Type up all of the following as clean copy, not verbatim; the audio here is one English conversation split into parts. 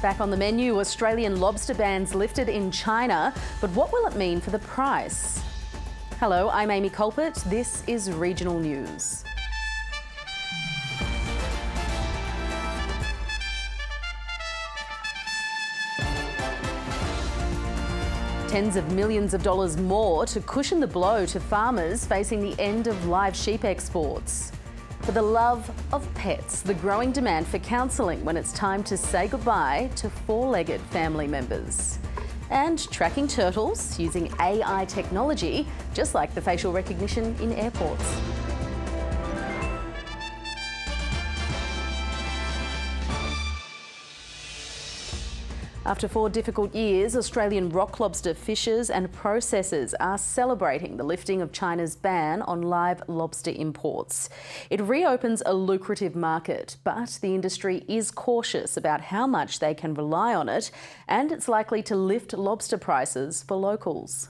Back on the menu, Australian lobster bans lifted in China, but what will it mean for the price? Hello, I'm Amy Culpitt. This is Regional News. Tens of millions of dollars more to cushion the blow to farmers facing the end of live sheep exports. For the love of pets, the growing demand for counselling when it's time to say goodbye to four-legged family members. And tracking turtles using AI technology, just like the facial recognition in airports. After 4 difficult years, Australian rock lobster fishers and processors are celebrating the lifting of China's ban on live lobster imports. It reopens a lucrative market, but the industry is cautious about how much they can rely on it, and it's likely to lift lobster prices for locals.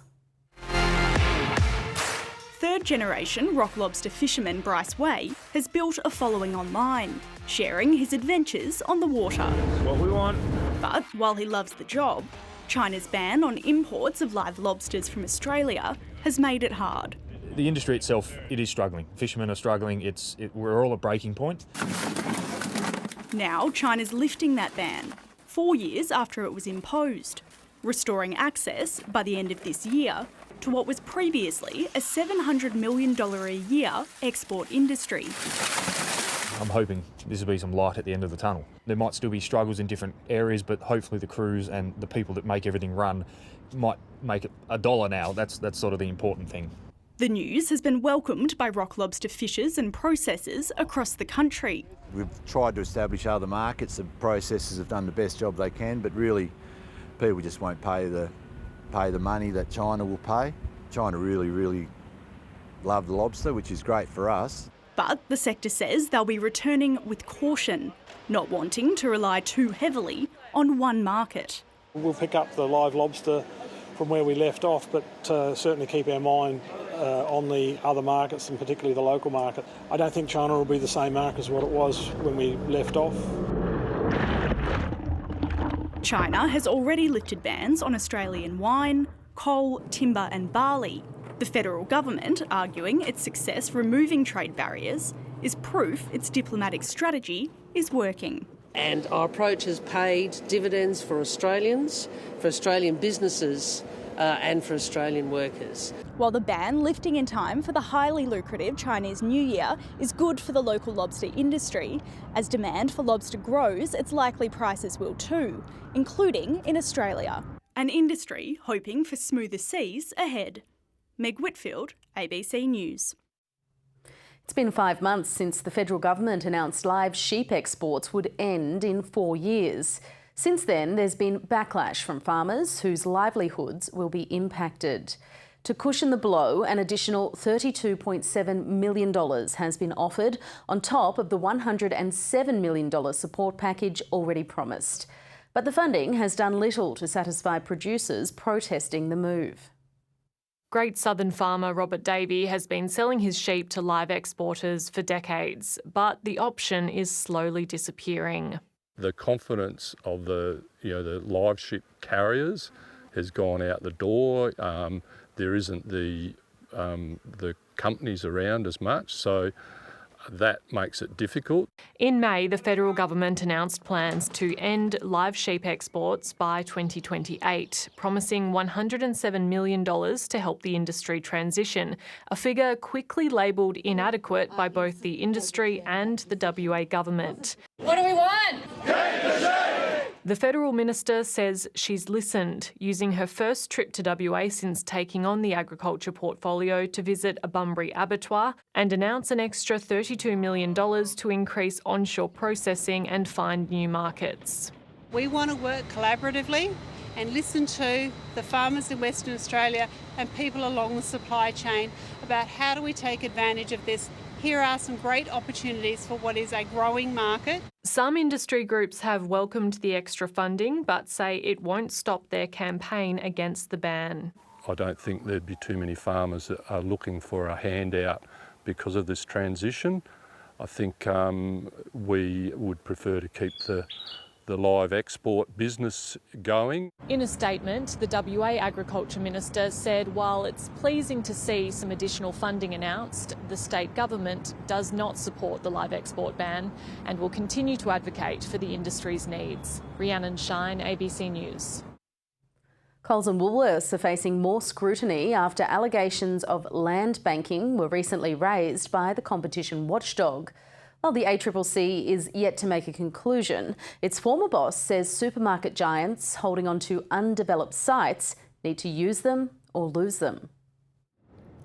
Third-generation rock lobster fisherman Bryce Way has built a following online, sharing his adventures on the water. That's what we want. But while he loves the job, China's ban on imports of live lobsters from Australia has made it hard. The industry itself, it is struggling. Fishermen are struggling. We're all at breaking point. Now China's lifting that ban, 4 years after it was imposed, restoring access by the end of this year to what was previously a $700 million a year export industry. I'm hoping this will be some light at the end of the tunnel. There might still be struggles in different areas, but hopefully the crews and the people that make everything run might make it $1 now. That's sort of the important thing. The news has been welcomed by rock lobster fishers and processors across the country. We've tried to establish other markets. The processors have done the best job they can, but really people just won't pay the money that China will pay. China really love the lobster, which is great for us. But the sector says they'll be returning with caution, not wanting to rely too heavily on one market. We'll pick up the live lobster from where we left off, but certainly keep our mind on the other markets and particularly the local market. I don't think China will be the same market as what it was when we left off. China has already lifted bans on Australian wine, coal, timber and barley. The federal government arguing its success removing trade barriers is proof its diplomatic strategy is working. And our approach has paid dividends for Australians, for Australian businesses and for Australian workers. While the ban lifting in time for the highly lucrative Chinese New Year is good for the local lobster industry, as demand for lobster grows, it's likely prices will too, including in Australia. An industry hoping for smoother seas ahead. Meg Whitfield, ABC News. It's been 5 months since the federal government announced live sheep exports would end in 4 years. Since then, there's been backlash from farmers whose livelihoods will be impacted. To cushion the blow, an additional $32.7 million has been offered on top of the $107 million support package already promised. But the funding has done little to satisfy producers protesting the move. Great Southern farmer Robert Davey has been selling his sheep to live exporters for decades, but the option is slowly disappearing. The confidence of the live sheep carriers has gone out the door. There isn't the companies around as much, so that makes it difficult. In May, the federal government announced plans to end live sheep exports by 2028, promising $107 million to help the industry transition, a figure quickly labelled inadequate by both the industry and the WA government. What do we want? The federal minister says she's listened, using her first trip to WA since taking on the agriculture portfolio to visit a Bunbury abattoir and announce an extra $32 million to increase onshore processing and find new markets. We want to work collaboratively and listen to the farmers in Western Australia and people along the supply chain about how do we take advantage of this. Here are some great opportunities for what is a growing market. Some industry groups have welcomed the extra funding but say it won't stop their campaign against the ban. I don't think there'd be too many farmers that are looking for a handout because of this transition. I think we would prefer to keep the the live export business going. In a statement, the WA Agriculture Minister said while it's pleasing to see some additional funding announced, the state government does not support the live export ban and will continue to advocate for the industry's needs. Rhiannon Shine, ABC News. Coles and Woolworths are facing more scrutiny after allegations of land banking were recently raised by the competition watchdog. While the ACCC is yet to make a conclusion, its former boss says supermarket giants holding onto undeveloped sites need to use them or lose them.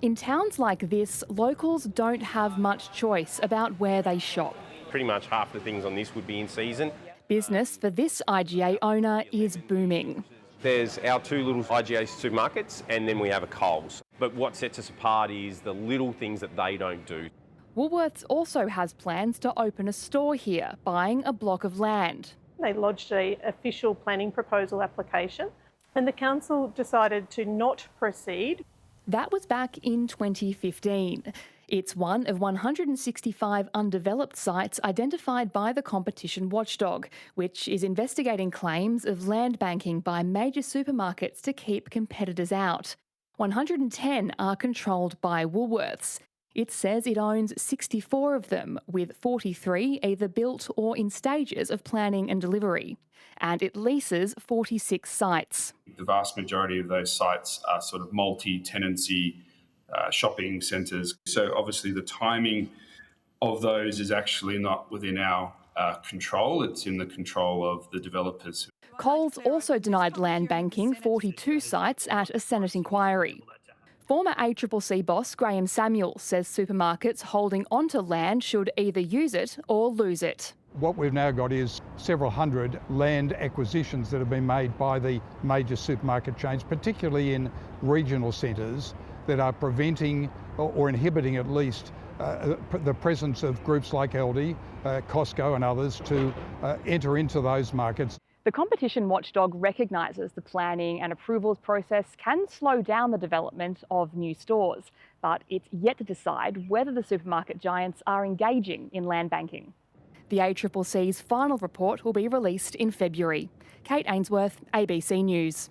In towns like this, locals don't have much choice about where they shop. Pretty much half the things on this would be in season. Business for this IGA owner is booming. There's our two little IGA supermarkets and then we have a Coles. But what sets us apart is the little things that they don't do. Woolworths also has plans to open a store here, buying a block of land. They lodged an official planning proposal application and the council decided to not proceed. That was back in 2015. It's one of 165 undeveloped sites identified by the competition watchdog, which is investigating claims of land banking by major supermarkets to keep competitors out. 110 are controlled by Woolworths. It says it owns 64 of them, with 43 either built or in stages of planning and delivery. And it leases 46 sites. The vast majority of those sites are sort of multi-tenancy shopping centres. So obviously the timing of those is actually not within our control. It's in the control of the developers. Coles also denied land banking 42 sites at a Senate inquiry. Former ACCC boss Graham Samuel says supermarkets holding onto land should either use it or lose it. What we've now got is several hundred land acquisitions that have been made by the major supermarket chains, particularly in regional centres, that are preventing or inhibiting at least the presence of groups like Aldi, Costco and others to enter into those markets. The competition watchdog recognises the planning and approvals process can slow down the development of new stores, but it's yet to decide whether the supermarket giants are engaging in land banking. The ACCC's final report will be released in February. Kate Ainsworth, ABC News.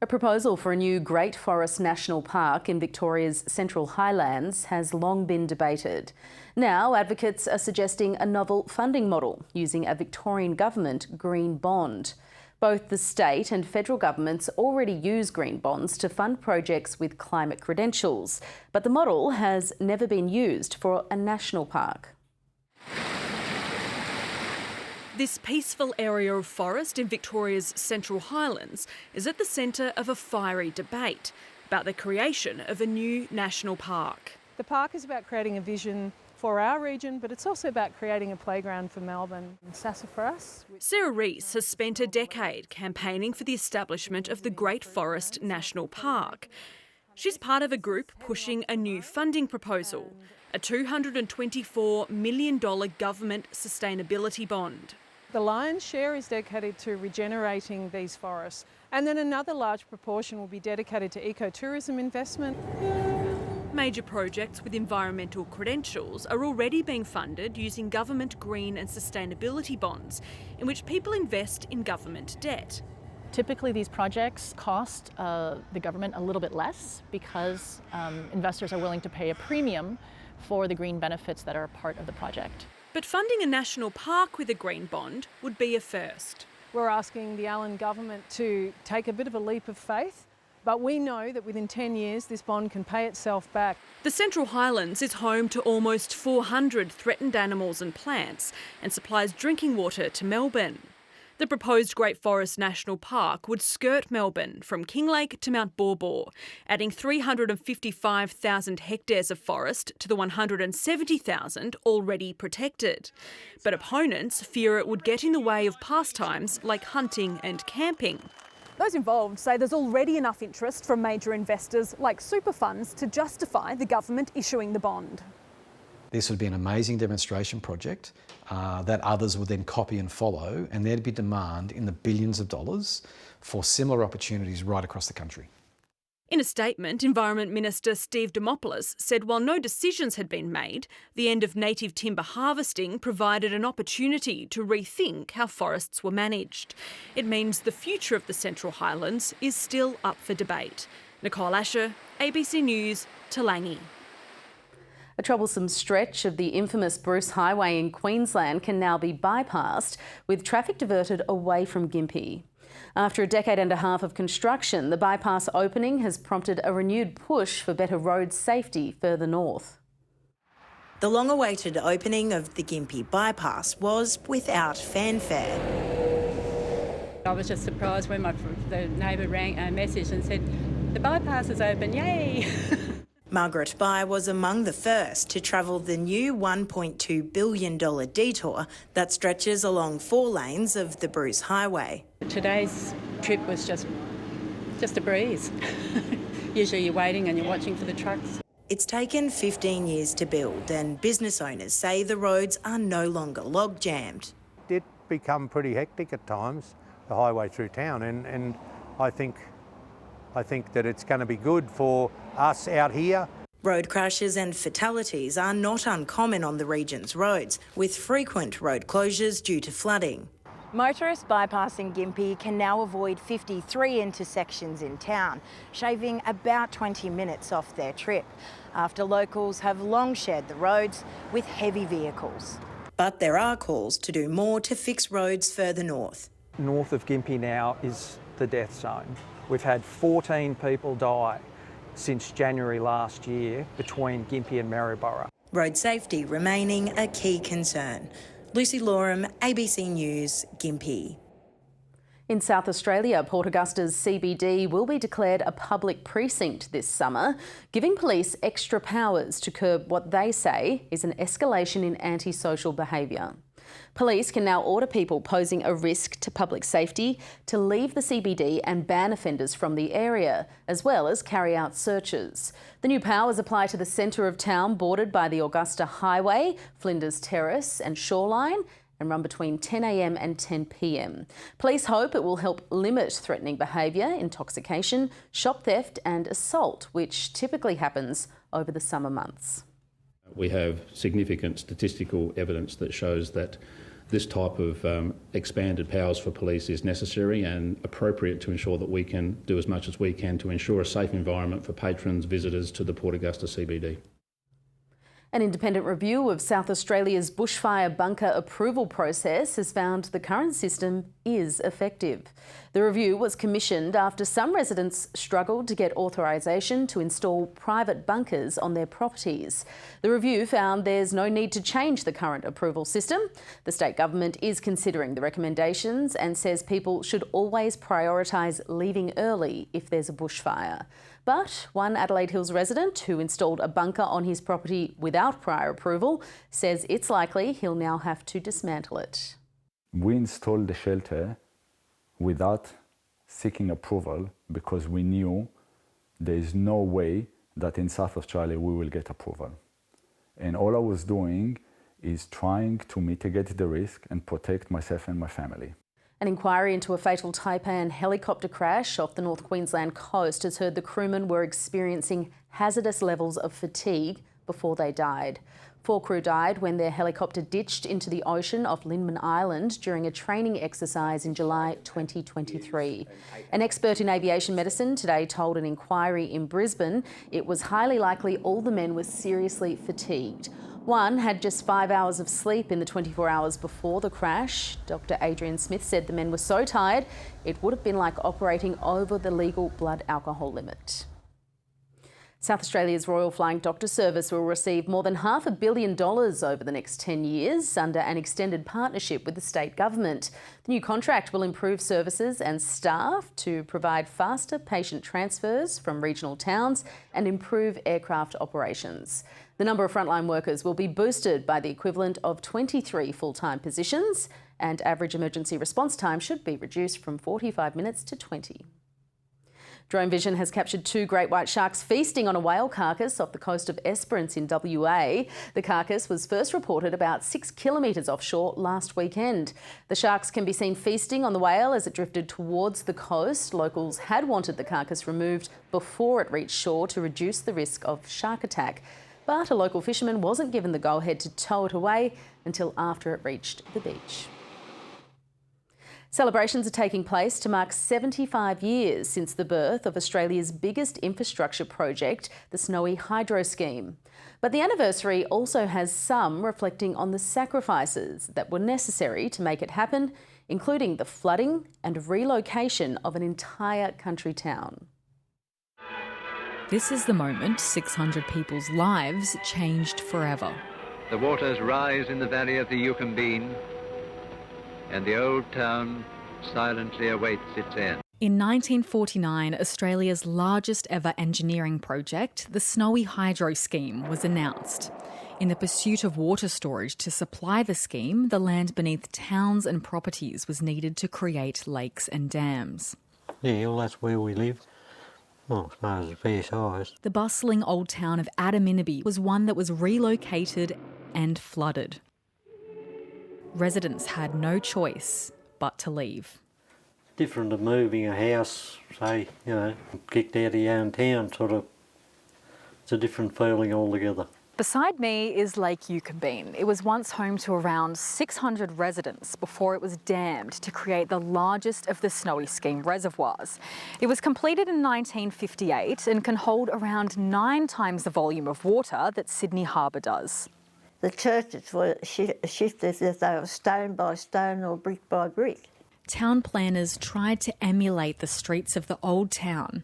A proposal for a new Great Forest National Park in Victoria's Central Highlands has long been debated. Now, advocates are suggesting a novel funding model using a Victorian government green bond. Both the state and federal governments already use green bonds to fund projects with climate credentials, but the model has never been used for a national park. This peaceful area of forest in Victoria's Central Highlands is at the centre of a fiery debate about the creation of a new national park. The park is about creating a vision for our region, but it's also about creating a playground for Melbourne and sassafras. Sarah Rees has spent a decade campaigning for the establishment of the Great Forest National Park. She's part of a group pushing a new funding proposal, a $224 million government sustainability bond. The lion's share is dedicated to regenerating these forests, and then another large proportion will be dedicated to ecotourism investment. Major projects with environmental credentials are already being funded using government green and sustainability bonds, in which people invest in government debt. Typically these projects cost the government a little bit less because investors are willing to pay a premium for the green benefits that are part of the project. But funding a national park with a green bond would be a first. We're asking the Allen government to take a bit of a leap of faith, but we know that within 10 years this bond can pay itself back. The Central Highlands is home to almost 400 threatened animals and plants and supplies drinking water to Melbourne. The proposed Great Forest National Park would skirt Melbourne from Kinglake to Mount Baw Baw, adding 355,000 hectares of forest to the 170,000 already protected. But opponents fear it would get in the way of pastimes like hunting and camping. Those involved say there's already enough interest from major investors like super funds to justify the government issuing the bond. This would be an amazing demonstration project that others would then copy and follow, and there'd be demand in the billions of dollars for similar opportunities right across the country. In a statement, Environment Minister Steve Dimopoulos said while no decisions had been made, the end of native timber harvesting provided an opportunity to rethink how forests were managed. It means the future of the Central Highlands is still up for debate. Nicole Asher, ABC News, Talangi. A troublesome stretch of the infamous Bruce Highway in Queensland can now be bypassed, with traffic diverted away from Gympie. After a decade and a half of construction, the bypass opening has prompted a renewed push for better road safety further north. The long-awaited opening of the Gympie bypass was without fanfare. I was just surprised when the neighbour rang a message and said, "The bypass is open, yay!" Margaret Bai was among the first to travel the new $1.2 billion detour that stretches along 4 lanes of the Bruce Highway. Today's trip was just a breeze. Usually you're waiting and you're watching for the trucks. It's taken 15 years to build, and business owners say the roads are no longer log-jammed. It did become pretty hectic at times, the highway through town, and I think that it's going to be good for us out here. Road crashes and fatalities are not uncommon on the region's roads, with frequent road closures due to flooding. Motorists bypassing Gympie can now avoid 53 intersections in town, shaving about 20 minutes off their trip, after locals have long shared the roads with heavy vehicles. But there are calls to do more to fix roads further north. North of Gympie now is the death zone. We've had 14 people die since January last year between Gympie and Maryborough. Road safety remaining a key concern. Lucy Lorem, ABC News, Gympie. In South Australia, Port Augusta's CBD will be declared a public precinct this summer, giving police extra powers to curb what they say is an escalation in antisocial behaviour. Police can now order people posing a risk to public safety to leave the CBD and ban offenders from the area, as well as carry out searches. The new powers apply to the centre of town bordered by the Augusta Highway, Flinders Terrace and Shoreline, and run between 10 a.m. and 10 p.m. Police hope it will help limit threatening behaviour, intoxication, shop theft and assault, which typically happens over the summer months. We have significant statistical evidence that shows that this type of expanded powers for police is necessary and appropriate to ensure that we can do as much as we can to ensure a safe environment for patrons, visitors to the Port Augusta CBD. An independent review of South Australia's bushfire bunker approval process has found the current system is effective. The review was commissioned after some residents struggled to get authorisation to install private bunkers on their properties. The review found there's no need to change the current approval system. The state government is considering the recommendations and says people should always prioritise leaving early if there's a bushfire. But one Adelaide Hills resident who installed a bunker on his property without prior approval says it's likely he'll now have to dismantle it. We installed the shelter without seeking approval because we knew there is no way that in South Australia we will get approval. And all I was doing is trying to mitigate the risk and protect myself and my family. An inquiry into a fatal Taipan helicopter crash off the North Queensland coast has heard the crewmen were experiencing hazardous levels of fatigue before they died. 4 crew died when their helicopter ditched into the ocean off Linman Island during a training exercise in July 2023. An expert in aviation medicine today told an inquiry in Brisbane it was highly likely all the men were seriously fatigued. One had just 5 hours of sleep in the 24 hours before the crash. Dr. Adrian Smith said the men were so tired it would have been like operating over the legal blood alcohol limit. South Australia's Royal Flying Doctor Service will receive more than $500 million over the next 10 years under an extended partnership with the state government. The new contract will improve services and staff to provide faster patient transfers from regional towns and improve aircraft operations. The number of frontline workers will be boosted by the equivalent of 23 full-time positions, and average emergency response time should be reduced from 45 minutes to 20. Drone vision has captured 2 great white sharks feasting on a whale carcass off the coast of Esperance in WA. The carcass was first reported about 6 kilometres offshore last weekend. The sharks can be seen feasting on the whale as it drifted towards the coast. Locals had wanted the carcass removed before it reached shore to reduce the risk of shark attack. But a local fisherman wasn't given the go-ahead to tow it away until after it reached the beach. Celebrations are taking place to mark 75 years since the birth of Australia's biggest infrastructure project, the Snowy Hydro Scheme. But the anniversary also has some reflecting on the sacrifices that were necessary to make it happen, including the flooding and relocation of an entire country town. This is the moment 600 people's lives changed forever. The waters rise in the valley of the Yucambine, and the old town silently awaits its end. In 1949, Australia's largest ever engineering project, the Snowy Hydro Scheme, was announced. In the pursuit of water storage to supply the scheme, the land beneath towns and properties was needed to create lakes and dams. Yeah, well, that's where we live. Well, I suppose it's fair size. The bustling old town of Adaminaby was one that was relocated and flooded. Residents had no choice but to leave. Different to moving a house, say, kicked out of your own town, sort of. It's a different feeling altogether. Beside me is Lake Yucambine. It was once home to around 600 residents before it was dammed to create the largest of the Snowy Scheme reservoirs. It was completed in 1958 and can hold around 9 times the volume of water that Sydney Harbour does. The churches were shifted as if they were stone by stone or brick by brick. Town planners tried to emulate the streets of the old town,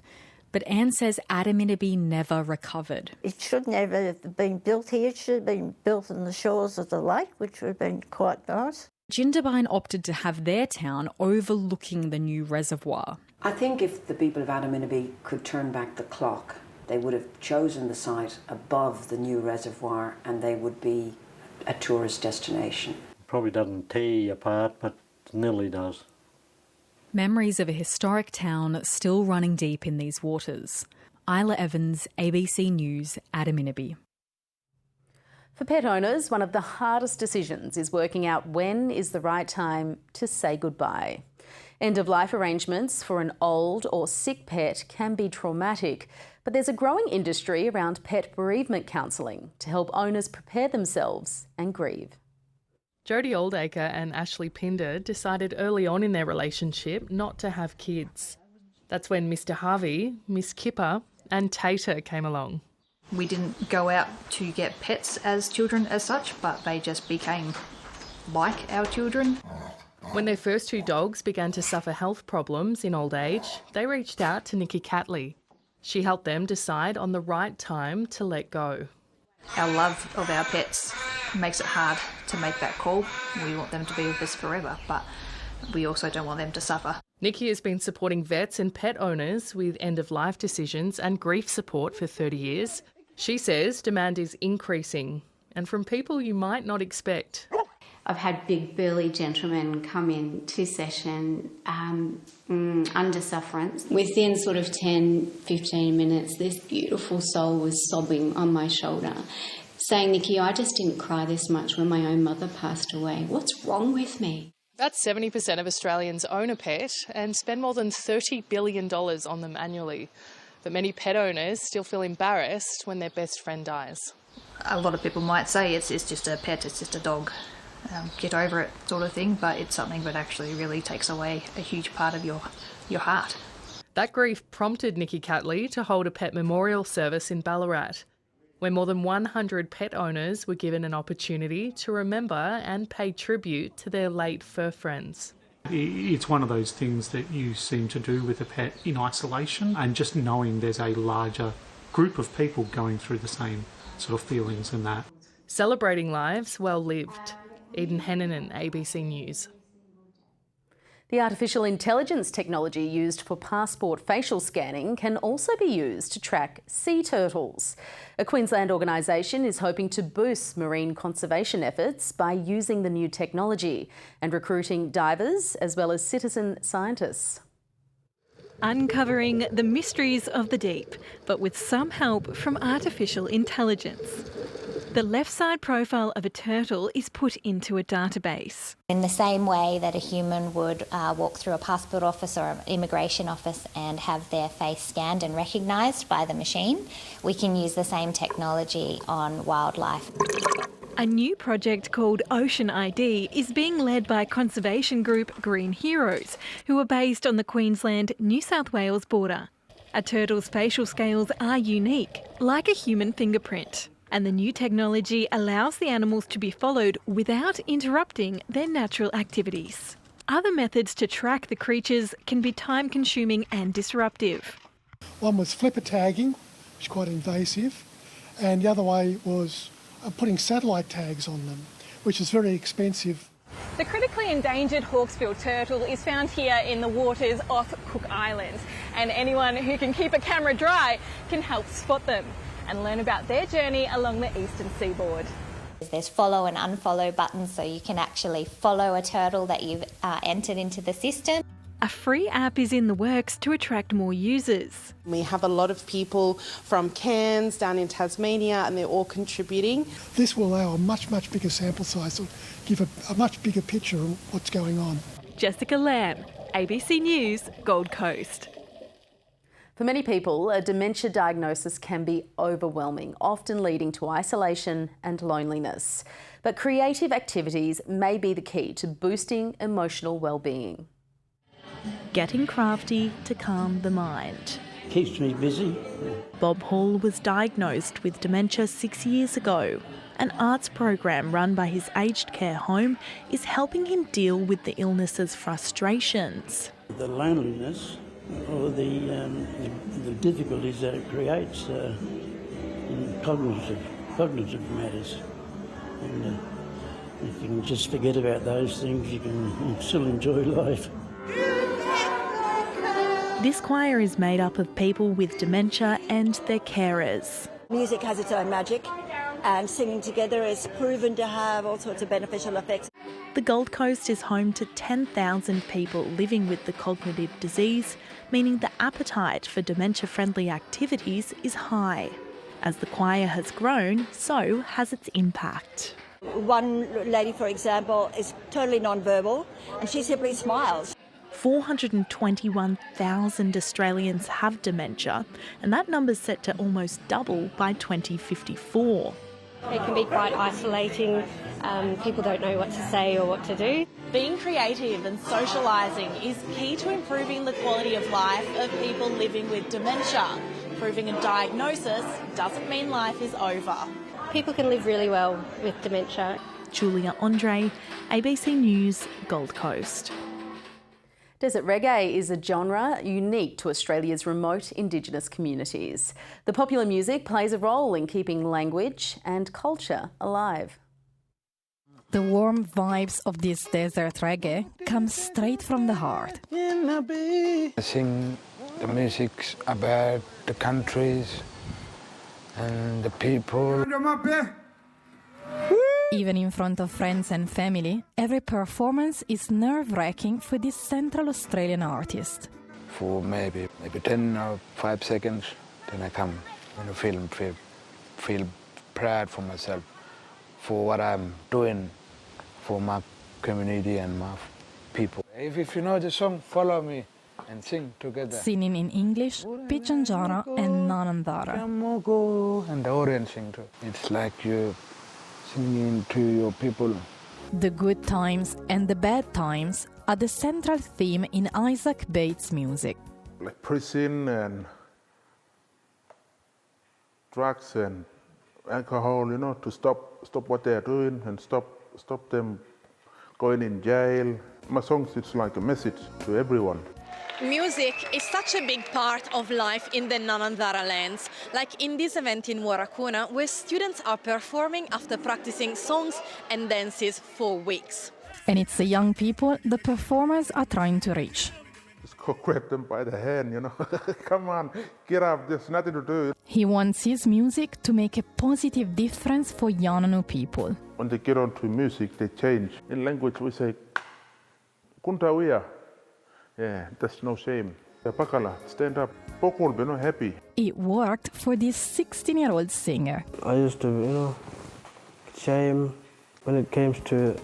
but Anne says Adaminaby never recovered. It should never have been built here. It should have been built on the shores of the lake, which would have been quite nice. Jindabyne opted to have their town overlooking the new reservoir. I think if the people of Adaminaby could turn back the clock, they would have chosen the site above the new reservoir and they would be a tourist destination. Probably doesn't tear you apart, but it nearly does. Memories of a historic town still running deep in these waters. Isla Evans, ABC News, Adaminaby. For pet owners, one of the hardest decisions is working out when is the right time to say goodbye. End-of-life arrangements for an old or sick pet can be traumatic, but there's a growing industry around pet bereavement counselling to help owners prepare themselves and grieve. Jodie Oldacre and Ashley Pinder decided early on in their relationship not to have kids. That's when Mr Harvey, Miss Kipper and Tater came along. We didn't go out to get pets as children as such, but they just became like our children. When their first 2 dogs began to suffer health problems in old age, they reached out to Nikki Catley. She helped them decide on the right time to let go. Our love of our pets makes it hard to make that call. We want them to be with us forever, but we also don't want them to suffer. Nikki has been supporting vets and pet owners with end-of-life decisions and grief support for 30 years. She says demand is increasing, and from people you might not expect. I've had big burly gentlemen come in to session under sufferance. Within sort of 10, 15 minutes, this beautiful soul was sobbing on my shoulder, saying, "Nikki, I just didn't cry this much when my own mother passed away. What's wrong with me?" That's 70% of Australians own a pet and spend more than $30 billion on them annually. But many pet owners still feel embarrassed when their best friend dies. A lot of people might say it's just a pet, it's just a dog. Get over it sort of thing, but it's something that actually really takes away a huge part of your heart. That grief prompted Nikki Catley to hold a pet memorial service in Ballarat, where more than 100 pet owners were given an opportunity to remember and pay tribute to their late fur friends. It's one of those things that you seem to do with a pet in isolation, and just knowing there's a larger group of people going through the same sort of feelings and that. Celebrating lives well lived. Eden Hennanen, ABC News. The artificial intelligence technology used for passport facial scanning can also be used to track sea turtles. A Queensland organisation is hoping to boost marine conservation efforts by using the new technology and recruiting divers as well as citizen scientists. uncovering the mysteries of the deep, but with some help from artificial intelligence. The left side profile of a turtle is put into a database. In the same way that a human would walk through a passport office or an immigration office and have their face scanned and recognised by the machine, we can use the same technology on wildlife. A new project called Ocean ID is being led by conservation group Green Heroes, who are based on the Queensland-New South Wales border. A turtle's facial scales are unique, like a human fingerprint, and the new technology allows the animals to be followed without interrupting their natural activities. Other methods to track the creatures can be time-consuming and disruptive. One was flipper tagging, which is quite invasive, and the other way was putting satellite tags on them, which is very expensive. The critically endangered hawksbill turtle is found here in the waters off Cook Island, and anyone who can keep a camera dry can help spot them and learn about their journey along the eastern seaboard. There's follow and unfollow buttons, so you can actually follow a turtle that you've entered into the system. A free app is in the works to attract more users. We have a lot of people from Cairns down in Tasmania, and they're all contributing. This will allow a much bigger sample size, to give a much bigger picture of what's going on. Jessica Lamb, ABC News, Gold Coast. For many people, a dementia diagnosis can be overwhelming, often leading to isolation and loneliness. But creative activities may be the key to boosting emotional well-being. Getting crafty to calm the mind. Keeps me busy. Bob Hall was diagnosed with dementia 6 years ago. An arts program run by his aged care home is helping him deal with the illness's frustrations. The loneliness or the difficulties that it creates in cognitive matters. And if you can just forget about those things, you can still enjoy life. This choir is made up of people with dementia and their carers. Music has its own magic, and singing together is proven to have all sorts of beneficial effects. The Gold Coast is home to 10,000 people living with the cognitive disease, meaning the appetite for dementia-friendly activities is high. As the choir has grown, so has its impact. One lady, for example, is totally non-verbal, and she simply smiles. 421,000 Australians have dementia, and that number's set to almost double by 2054. It can be quite isolating. People don't know what to say or what to do. Being creative and socialising is key to improving the quality of life of people living with dementia. Proving a diagnosis doesn't mean life is over. People can live really well with dementia. Julia Andre, ABC News, Gold Coast. Desert reggae is a genre unique to Australia's remote Indigenous communities. The popular music plays a role in keeping language and culture alive. The warm vibes of this desert reggae come straight from the heart. I sing the music about the countries and the people. Even in front of friends and family, every performance is nerve-wracking for this Central Australian artist. For maybe 10 or 5 seconds, then I come in a film, feel proud for myself, for what I'm doing for my community and my people. If you know the song, follow me and sing together. Singing in English, Pichanjara and Nanandara. And the audience sing too. It's like you singing to your people. The good times and the bad times are the central theme in Isaac Bates' music. Like prison and drugs and alcohol, to stop what they're doing and stop them going in jail. My songs, it's like a message to everyone. Music is such a big part of life in the Nanandara lands, like in this event in Warakuna, where students are performing after practicing songs and dances for weeks. And it's the young people the performers are trying to reach. Just go grab them by the hand, Come on, get up, there's nothing to do. He wants his music to make a positive difference for Yananu people. When they get onto music, they change. In language we say, Kuntawia. Yeah, that's no shame. Pakala, stand up. Pokul, be not happy. It worked for this 16-year-old singer. I used to, shame when it came to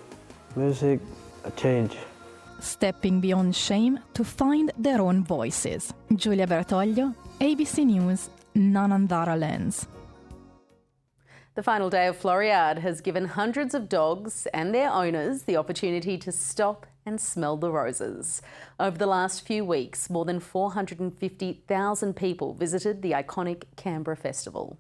music, a change. Stepping beyond shame to find their own voices. Giulia Bertoglio, ABC News, Nanandara Lands. The final day of Floriade has given hundreds of dogs and their owners the opportunity to stop and smell the roses. Over the last few weeks, more than 450,000 people visited the iconic Canberra Festival.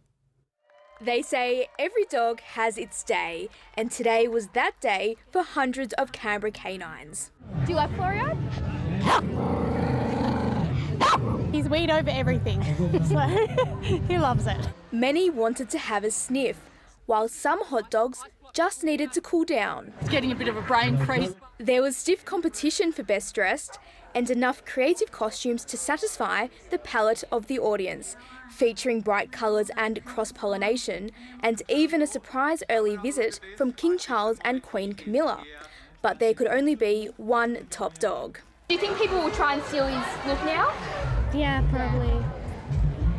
They say every dog has its day, and today was that day for hundreds of Canberra canines. Do you like Floriade? He's weed over everything, so he loves it. Many wanted to have a sniff, while some hot dogs just needed to cool down. It's getting a bit of a brain freeze. There was stiff competition for best dressed and enough creative costumes to satisfy the palate of the audience, featuring bright colours and cross-pollination, and even a surprise early visit from King Charles and Queen Camilla. But there could only be one top dog. Do you think people will try and steal his look now? Yeah, probably.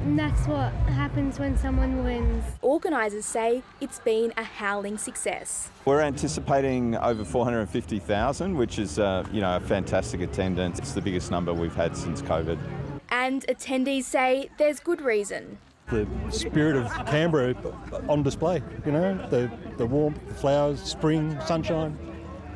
And that's what happens when someone wins. Organisers say it's been a howling success. We're anticipating over 450,000, which is a fantastic attendance. It's the biggest number we've had since COVID. And attendees say there's good reason. The spirit of Canberra on display, the warmth, the flowers, spring, sunshine.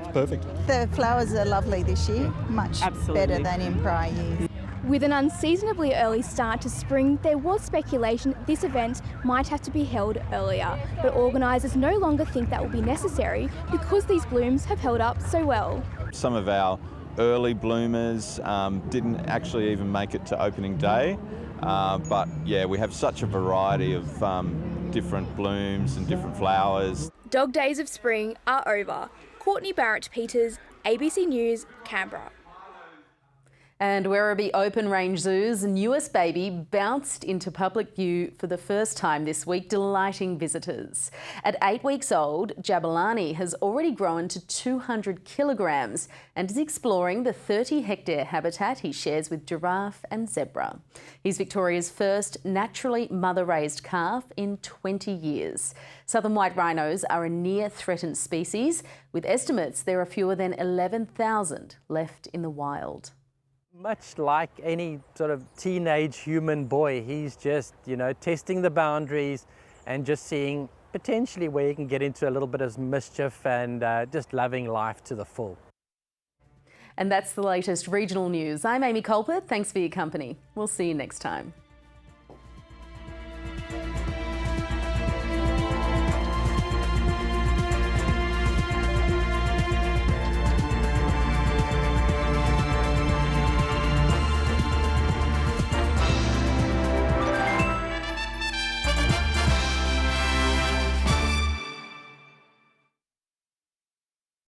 It's perfect. The flowers are lovely this year, much better than in prior years. With an unseasonably early start to spring, there was speculation this event might have to be held earlier, but organisers no longer think that will be necessary because these blooms have held up so well. Some of our early bloomers didn't actually even make it to opening day, but yeah, we have such a variety of different blooms and different flowers. Dog days of spring are over. Courtney Barrett-Peters, ABC News, Canberra. And Werribee Open Range Zoo's newest baby bounced into public view for the first time this week, delighting visitors. At 8 weeks old, Jabulani has already grown to 200 kilograms and is exploring the 30-hectare habitat he shares with giraffe and zebra. He's Victoria's first naturally mother-raised calf in 20 years. Southern white rhinos are a near-threatened species, with estimates there are fewer than 11,000 left in the wild. Much like any sort of teenage human boy, he's just, testing the boundaries and just seeing potentially where he can get into a little bit of mischief and just loving life to the full. And that's the latest regional news. I'm Amy Culpitt. Thanks for your company. We'll see you next time.